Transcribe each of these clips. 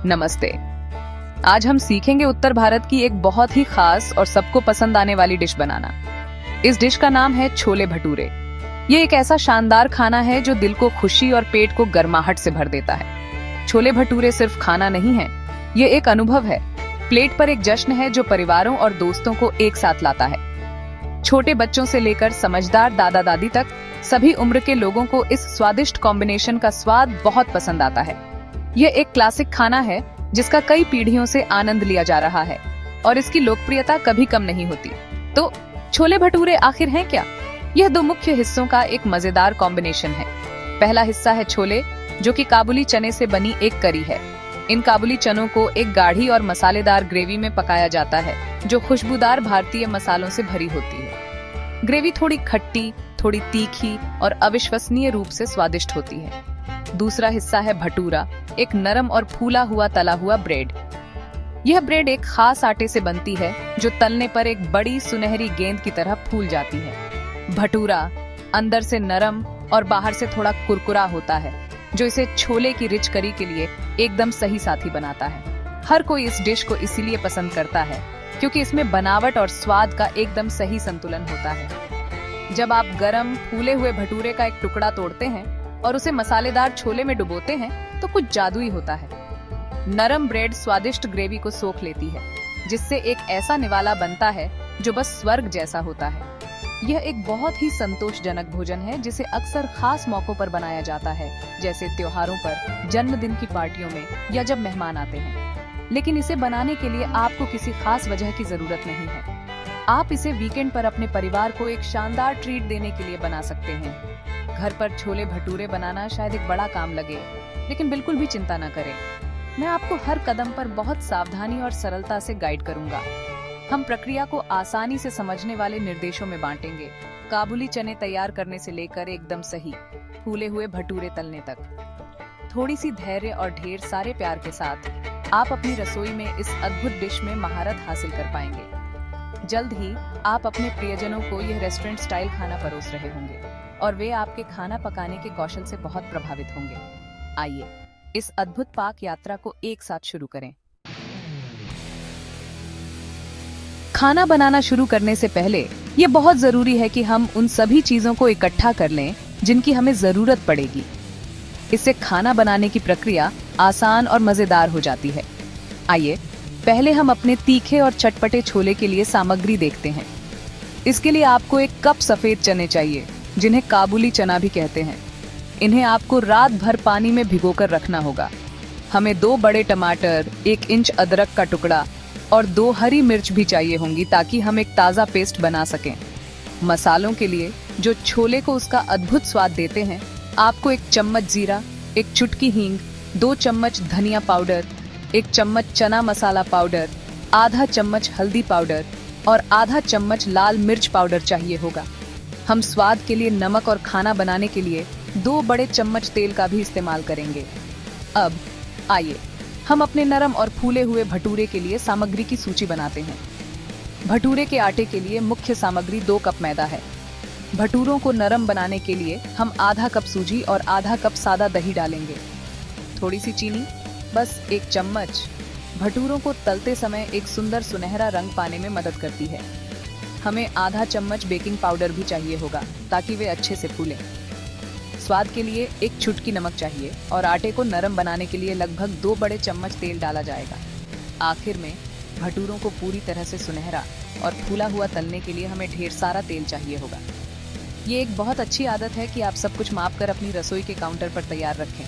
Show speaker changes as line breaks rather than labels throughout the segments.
नमस्ते। आज हम सीखेंगे उत्तर भारत की एक बहुत ही खास और सबको पसंद आने वाली डिश बनाना। इस डिश का नाम है छोले भटूरे। ये एक ऐसा शानदार खाना है जो दिल को खुशी और पेट को गर्माहट से भर देता है। छोले भटूरे सिर्फ खाना नहीं है, ये एक अनुभव है। प्लेट पर एक जश्न है जो परिवारों और दोस्तों को एक साथ लाता है। छोटे बच्चों से लेकर समझदार दादा दादी तक सभी उम्र के लोगों को इस स्वादिष्ट कॉम्बिनेशन का स्वाद बहुत पसंद आता है। यह एक क्लासिक खाना है जिसका कई पीढ़ियों से आनंद लिया जा रहा है और इसकी लोकप्रियता कभी कम नहीं होती। तो छोले भटूरे आखिर हैं क्या? यह दो मुख्य हिस्सों का एक मजेदार कॉम्बिनेशन है। पहला हिस्सा है छोले, जो कि काबुली चने से बनी एक करी है। इन काबुली चनों को एक गाढ़ी और मसालेदार ग्रेवी में पकाया जाता है जो खुशबूदार भारतीय मसालों से भरी होती है। ग्रेवी थोड़ी खट्टी, थोड़ी तीखी और अविश्वसनीय रूप से स्वादिष्ट होती है। दूसरा हिस्सा है भटूरा, एक नरम और फूला हुआ तला हुआ ब्रेड। यह ब्रेड एक खास आटे से बनती है जो तलने पर एक बड़ी सुनहरी गेंद की तरह फूल जाती है। भटूरा अंदर से नरम और बाहर से थोड़ा कुरकुरा होता है, जो इसे छोले की रिच करी के लिए एकदम सही साथी बनाता है। हर कोई इस डिश को इसीलिए पसंद करता है क्योंकि इसमें बनावट और स्वाद का एकदम सही संतुलन होता है। जब आप गरम फूले हुए भटूरे का एक टुकड़ा तोड़ते हैं और उसे मसालेदार छोले में डुबोते हैं तो कुछ जादुई होता है। नरम ब्रेड स्वादिष्ट ग्रेवी को सोख लेती है, जिससे एक ऐसा निवाला बनता है जो बस स्वर्ग जैसा होता है। यह एक बहुत ही संतोषजनक भोजन है जिसे अक्सर खास मौकों पर बनाया जाता है, जैसे त्योहारों पर, जन्मदिन की पार्टियों में या जब मेहमान आते हैं। लेकिन इसे बनाने के लिए आपको किसी खास वजह की जरूरत नहीं है। आप इसे वीकेंड पर अपने परिवार को एक शानदार ट्रीट देने के लिए बना सकते हैं। घर पर छोले भटूरे बनाना शायद एक बड़ा काम लगे, लेकिन बिल्कुल भी चिंता न करें। मैं आपको हर कदम पर बहुत सावधानी और सरलता से गाइड करूंगा। हम प्रक्रिया को आसानी से समझने वाले निर्देशों में बांटेंगे, काबुली चने तैयार करने से लेकर एकदम सही फूले हुए भटूरे तलने तक। थोड़ी सी धैर्य और ढेर सारे प्यार के साथ आप अपनी रसोई में इस अद्भुत डिश में महारत हासिल कर पाएंगे। जल्द ही आप अपने प्रियजनों को यह रेस्टोरेंट स्टाइल खाना परोस रहे होंगे और वे आपके खाना पकाने के कौशल से बहुत प्रभावित होंगे। आइए इस अद्भुत पाक यात्रा को एक साथ शुरू करें। खाना बनाना शुरू करने से पहले ये बहुत जरूरी है कि हम उन सभी चीजों को इकट्ठा कर लें जिनकी हमें जरूरत पड़ेगी। इससे खाना बनाने की प्रक्रिया आसान और मजेदार हो जाती है। आइए पहले हम अपने तीखे और चटपटे छोले के लिए सामग्री देखते हैं। इसके लिए आपको एक कप सफेद चने चाहिए, जिन्हें काबुली चना भी कहते हैं। इन्हें आपको रात भर पानी में भिगोकर रखना होगा। हमें 2 बड़े टमाटर, 1 इंच अदरक का टुकड़ा और 2 हरी मिर्च भी चाहिए होंगी ताकि हम एक ताज़ा पेस्ट बना सकें। मसालों के लिए जो छोले को उसका अद्भुत स्वाद देते हैं, आपको 1 चम्मच जीरा, 1 चुटकी हींग, 2 चम्मच धनिया पाउडर, 1 चम्मच चना मसाला पाउडर, आधा चम्मच हल्दी पाउडर और आधा चम्मच लाल मिर्च पाउडर चाहिए होगा। हम स्वाद के लिए नमक और खाना बनाने के लिए 2 बड़े चम्मच तेल का भी इस्तेमाल करेंगे। अब आइए हम अपने नरम और फूले हुए भटूरे के लिए सामग्री की सूची बनाते हैं। भटूरे के आटे के लिए मुख्य सामग्री 2 कप मैदा है। भटूरों को नरम बनाने के लिए हम आधा कप सूजी और आधा कप सादा दही डालेंगे। थोड़ी सी चीनी, बस 1 चम्मच, भटूरों को तलते समय एक सुंदर सुनहरा रंग पाने में मदद करती है। हमें आधा चम्मच बेकिंग पाउडर भी चाहिए होगा ताकि वे अच्छे से फूलें। स्वाद के लिए 1 चुटकी नमक चाहिए और आटे को नरम बनाने के लिए लगभग 2 बड़े चम्मच तेल डाला जाएगा। आखिर में भटूरों को पूरी तरह से सुनहरा और फूला हुआ तलने के लिए हमें ढेर सारा तेल चाहिए होगा। ये एक बहुत अच्छी आदत है कि आप सब कुछ माप कर अपनी रसोई के काउंटर पर तैयार रखें,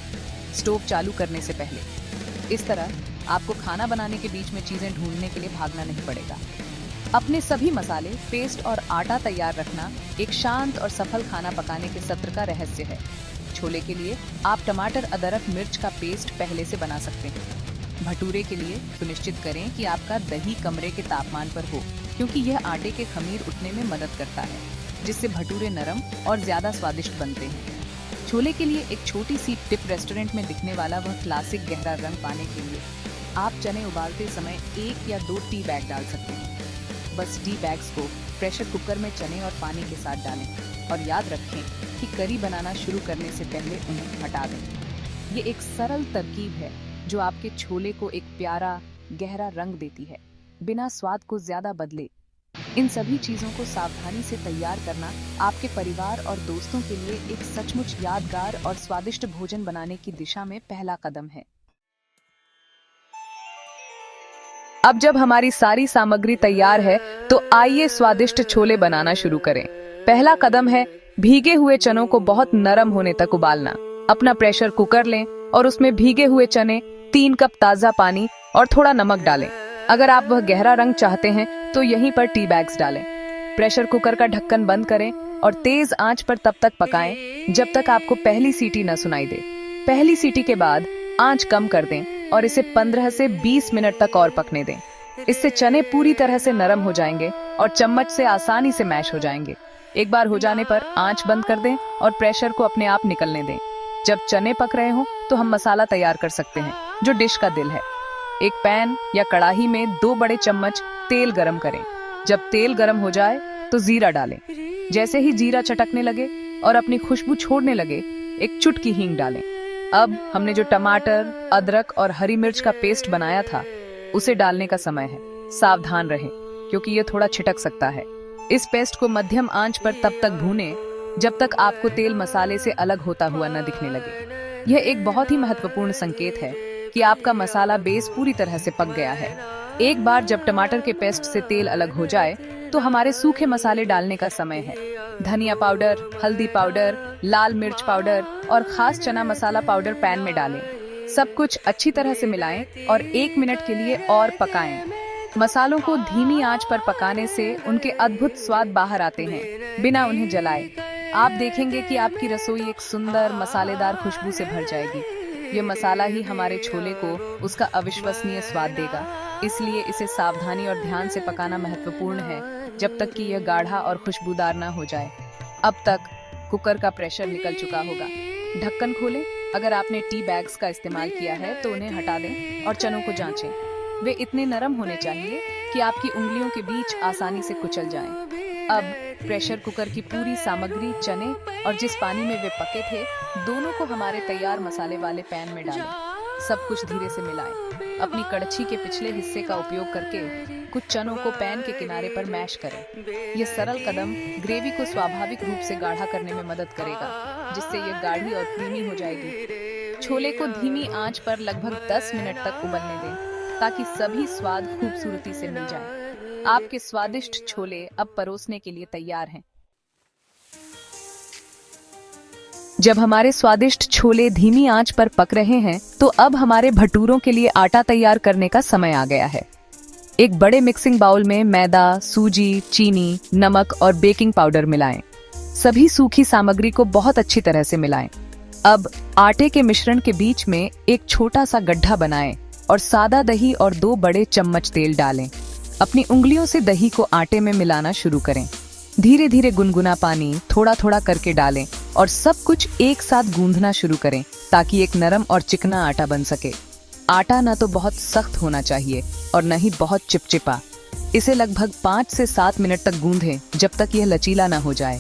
स्टोव चालू करने से पहले। इस तरह आपको खाना बनाने के बीच में चीजें ढूंढने के लिए भागना नहीं पड़ेगा। अपने सभी मसाले, पेस्ट और आटा तैयार रखना एक शांत और सफल खाना पकाने के सत्र का रहस्य है। छोले के लिए आप टमाटर, अदरक, मिर्च का पेस्ट पहले से बना सकते हैं। भटूरे के लिए सुनिश्चित करें कि आपका दही कमरे के तापमान पर हो, क्योंकि यह आटे के खमीर उठने में मदद करता है, जिससे भटूरे नरम और ज्यादा स्वादिष्ट बनते हैं। छोले के लिए एक छोटी सी टिप रेस्टोरेंट में दिखने वाला वह क्लासिक गहरा रंग पाने के लिए आप चने उबालते समय 1 या 2 टी बैग डाल सकते हैं। बस टी बैग्स को प्रेशर कुकर में चने और पानी के साथ डालें और याद रखें कि करी बनाना शुरू करने से पहले उन्हें हटा दें। ये एक सरल तरकीब है जो आपके छोले को एक प्यारा गहरा रंग देती है, बिना स्वाद को ज्यादा बदले। इन सभी चीजों को सावधानी से तैयार करना आपके परिवार और दोस्तों के लिए एक सचमुच यादगार और स्वादिष्ट भोजन बनाने की दिशा में पहला कदम है। अब जब हमारी सारी सामग्री तैयार है, तो आइए स्वादिष्ट छोले बनाना शुरू करें। पहला कदम है भीगे हुए चनों को बहुत नरम होने तक उबालना। अपना प्रेशर कुकर लें और उसमें भीगे हुए चने, 3 कप ताजा पानी और थोड़ा नमक डालें। अगर आप वह गहरा रंग चाहते हैं तो यहीं पर टी बैग्स डालें। प्रेशर कुकर का ढक्कन बंद करें और तेज आंच पर तब तक पकाएं जब तक आपको पहली सीटी न सुनाई दे। पहली सीटी के बाद आंच कम कर दें और इसे 15 से 20 मिनट तक और पकने दें। इससे चने पूरी तरह से नरम हो जाएंगे और चम्मच से आसानी से मैश हो जाएंगे। एक बार हो जाने पर आंच बंद कर दें और प्रेशर को अपने आप निकलने दें। जब चने पक रहे हों तो हम मसाला तैयार कर सकते हैं, जो डिश का दिल है। एक पैन या कढ़ाई में 2 बड़े चम्मच तेल गरम करें। जब तेल गरम हो जाए तो जीरा डालें। जैसे ही जीरा चटकने लगे और अपनी खुशबू छोड़ने लगे, एक चुटकी हींग डालें। अब हमने जो टमाटर, अदरक और हरी मिर्च का पेस्ट बनाया था, उसे डालने का समय है। सावधान रहें क्योंकि ये थोड़ा छिटक सकता है। इस पेस्ट को मध्यम आंच पर तब तक भूनें जब तक आपको तेल मसाले से अलग होता हुआ न दिखने लगे। यह एक बहुत ही महत्वपूर्ण संकेत है कि आपका मसाला बेस पूरी तरह से पक गया है। एक बार जब टमाटर के पेस्ट से तेल अलग हो जाए तो हमारे सूखे मसाले डालने का समय है। धनिया पाउडर, हल्दी पाउडर, लाल मिर्च पाउडर और खास चना मसाला पाउडर पैन में डालें। सब कुछ अच्छी तरह से मिलाएं और 1 मिनट के लिए और पकाएं। मसालों को धीमी आंच पर पकाने से उनके अद्भुत स्वाद बाहर आते हैं, बिना उन्हें जलाए। आप देखेंगे कि आपकी रसोई एक सुंदर मसालेदार खुशबू से भर जाएगी। ये मसाला ही हमारे छोले को उसका अविश्वसनीय स्वाद देगा। इसलिए इसे सावधानी और ध्यान से पकाना महत्वपूर्ण है, जब तक कि यह गाढ़ा और खुशबूदार न हो जाए। अब तक कुकर का प्रेशर निकल चुका होगा। ढक्कन खोलें। अगर आपने टी बैग्स का इस्तेमाल किया है तो उन्हें हटा दें और चनों को जांचें। वे इतने नरम होने चाहिए कि आपकी उंगलियों के बीच आसानी से कुचल जाएं। अब प्रेशर कुकर की पूरी सामग्री, चने और जिस पानी में वे पके थे, दोनों को हमारे तैयार मसाले वाले पैन में डालें। सब कुछ धीरे से मिलाएं। अपनी कड़छी के पिछले हिस्से का उपयोग करके कुछ चनों को पैन के किनारे पर मैश करें। यह सरल कदम ग्रेवी को स्वाभाविक रूप से गाढ़ा करने में मदद करेगा, जिससे यह गाढ़ी और क्रीमी हो जाएगी। छोले को धीमी आंच पर लगभग 10 मिनट तक उबलने दें, ताकि सभी स्वाद खूबसूरती से मिल जाएं। आपके स्वादिष्ट छोले अब परोसने के लिए तैयार हैं। जब हमारे स्वादिष्ट छोले धीमी आंच पर पक रहे हैं, तो अब हमारे भटूरों के लिए आटा तैयार करने का समय आ गया है। एक बड़े मिक्सिंग बाउल में मैदा, सूजी, चीनी, नमक और बेकिंग पाउडर मिलाएं। सभी सूखी सामग्री को बहुत अच्छी तरह से मिलाएं। अब आटे के मिश्रण के बीच में एक छोटा सा गड्ढा बनाएं और सादा दही और 2 बड़े चम्मच तेल डालें। अपनी उंगलियों से दही को आटे में मिलाना शुरू करें। धीरे धीरे गुनगुना पानी थोड़ा थोड़ा करके डालें और सब कुछ एक साथ गूंथना शुरू करें, ताकि एक नरम और चिकना आटा बन सके। आटा न तो बहुत सख्त होना चाहिए और न ही बहुत चिपचिपा। इसे लगभग 5 से 7 मिनट तक गूंथें, जब तक यह लचीला न हो जाए।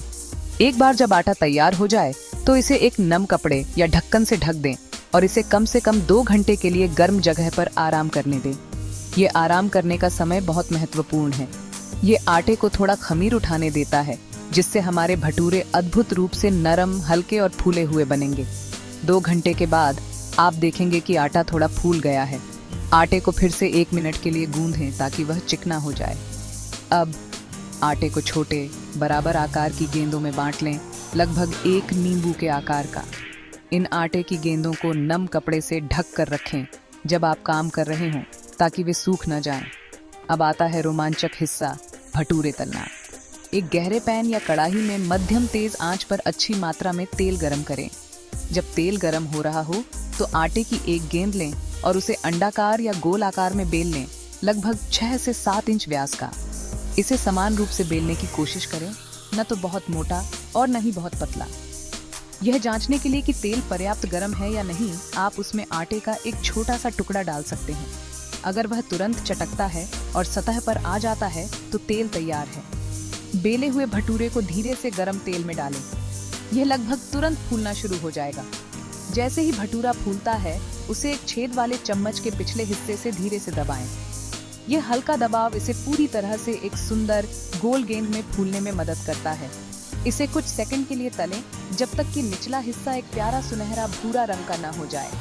एक बार जब आटा तैयार हो जाए तो इसे एक नम कपड़े या ढक्कन से ढक दें और इसे कम से कम 2 घंटे के लिए गर्म जगह पर आराम करने दें। ये आराम करने का समय बहुत महत्वपूर्ण है। ये आटे को थोड़ा खमीर उठाने देता है, जिससे हमारे भटूरे अद्भुत रूप से नरम, हल्के और फूले हुए बनेंगे। 2 घंटे के बाद आप देखेंगे कि आटा थोड़ा फूल गया है। आटे को फिर से 1 मिनट के लिए गूंदें ताकि वह चिकना हो जाए। अब आटे को छोटे, बराबर आकार की गेंदों में बांट लें, लगभग 1 नींबू के आकार का। इन आटे की गेंदों को नम कपड़े से ढक कर रखें जब आप काम कर रहे हों, ताकि वे सूख न जाएं। अब आता है रोमांचक हिस्सा, भटूरे तलना। एक गहरे पैन या कढ़ाई में मध्यम तेज आंच पर अच्छी मात्रा में तेल गरम करें। जब तेल गरम हो रहा हो तो आटे की एक गेंद लें और उसे अंडाकार या गोल आकार में बेल लें, लगभग 6 से 7 इंच व्यास का। इसे समान रूप से बेलने की कोशिश करें, न तो बहुत मोटा और न ही बहुत पतला। यह जांचने के लिए कि तेल पर्याप्त गर्म है या नहीं, आप उसमें आटे का एक छोटा सा टुकड़ा डाल सकते हैं। अगर वह तुरंत चटकता है और सतह पर आ जाता है तो तेल तैयार है। बेले हुए भटूरे को धीरे से गर्म तेल में डालें। यह लगभग तुरंत फूलना शुरू हो जाएगा। जैसे ही भटूरा फूलता है, उसे एक छेद वाले चम्मच के पिछले हिस्से से धीरे से दबाएं। ये हल्का दबाव इसे पूरी तरह से एक सुंदर गोल गेंद में फूलने में मदद करता है। इसे कुछ सेकंड के लिए तलें, जब तक कि निचला हिस्सा एक प्यारा सुनहरा भूरा रंग का न हो जाए।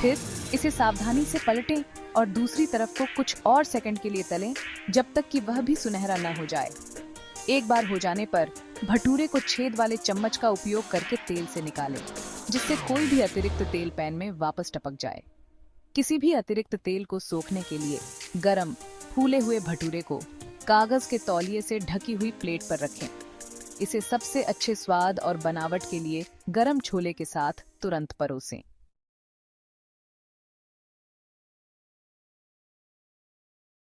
फिर इसे सावधानी से पलटें और दूसरी तरफ को कुछ और सेकंड के लिए तलें, जब तक कि वह भी सुनहरा न हो जाए। एक बार हो जाने पर भटूरे को छेद वाले चम्मच का उपयोग करके तेल से निकालें, जिससे कोई भी अतिरिक्त तेल पैन में वापस टपक जाए। किसी भी अतिरिक्त तेल को सोखने के लिए गरम फूले हुए भटूरे को कागज के तौलिए से ढकी हुई प्लेट पर रखें। इसे सबसे अच्छे स्वाद और बनावट के लिए गरम छोले के साथ तुरंत परोसें।